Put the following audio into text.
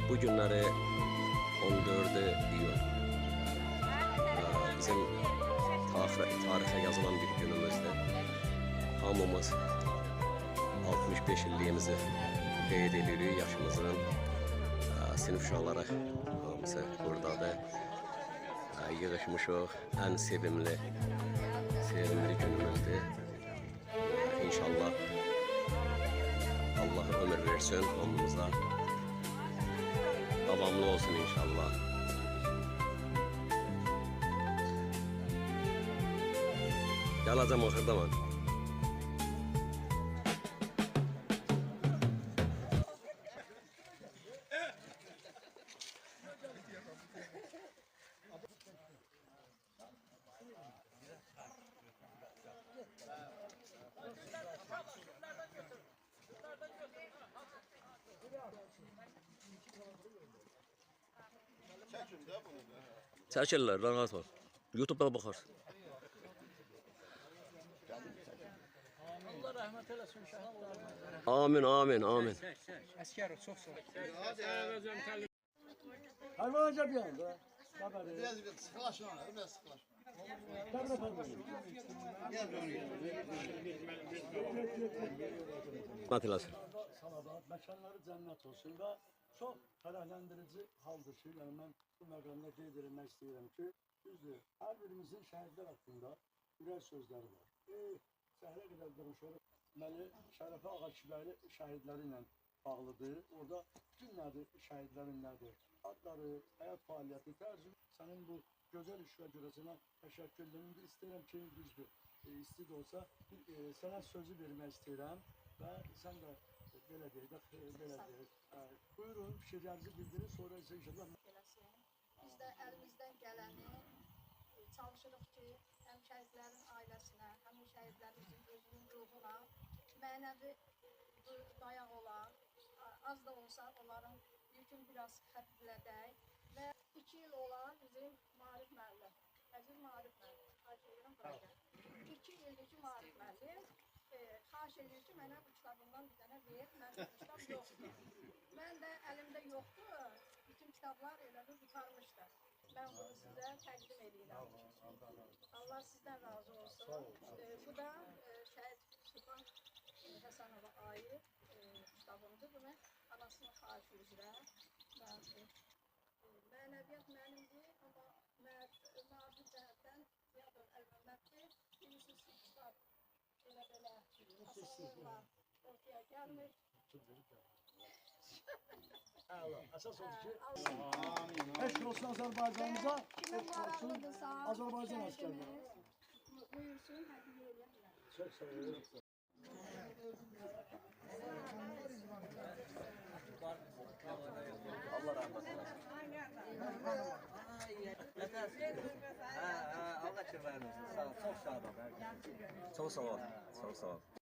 Bu günləri 14 iyun bizim tarixə yazılan bir günümüzdür. Hamımız 65 illiyimizi qeyd edirik. Yaşımızın sinif uşaqları hamısı buradadır. Yığışmışıq. Ən sevimli günümüzdür. İnşallah Allah ömür versin hamımıza. Davamlı olsun inşallah. Gələcəm axırda mən. Çəkirlər, rahat ol. YouTube'da bakarsın. Allah rahmet eylesin şehitlerine. Amin, amin, amin. Asker çok sağ ol. Hayvanca bir anda. Biraz sıkılaş ona, biraz sıkılaş. Matilasın. Salavat, mekanları cennet olsun ve çok fərəhlendirici haldır ki, yani ben bu məqamda qeyd etmək istəyirəm ki, düzdür, hər birimizin şəhidlər haqqında ürək sözləri var. Səhərə qədər danışırıq, deməli, Şərəfə Ağa Kibəyli şəhidləri ilə bağlıdır. Orada bütün nədir, şəhidlərin nədir, adları, həyat fəaliyyəti, tərcüm, sənin bu gözəl iş və görəsinə təşəkkür edirəm. İstəyirəm ki, düzdür, istəyir olsa, sənə sözü vermək istəyirəm və sən də belə deyək, belə deyək. Buyurun, fikirlərinizi bildirin, sonra isə inşallah. Biz də əlimizdən gələni çalışırıq ki, həm şəhidlərin ailəsinə, həm şəhidlərimizin özünün ruhuna mənəvi dayaq olar. Az da olsa onların yükün biraz xəfiflədək və 2 il olan bizim Maarif müəllim, əziz Maarif müəllim, xahiş edirəm buraya. 2 ildir ki, Maarif müəllim xahiş edir ki, mənə bu kitabından bir dənə ver, məndə kitab yoxdur. Mən də əlimdə yoxdur, bütün kitablar elə bir qurtarmışdı. Mən bunu sizə təqdim edirəm. Allah sizdən razı olsun. Bu da şəhid Sultan Həsənova aid kitabımdır. Bunu anasının xahişi üzrə. Mənəviyyat mənimdir, amma maddi cəhətdən əlbəttdir. Bilirsiniz ki, kitab belə asanlıqla ortaya gəlmir. Əsas odur ki, eşq olsun Azərbaycanımıza, eşq olsun Azərbaycan əsgərləri. Buyursun, hədiyyə edirəm. Çox sağ olun. Allah rahmet eylesin. Allah kirvermesin. Sağ ol. Çok sağ ol. Çok sağ ol. Çok sağ ol.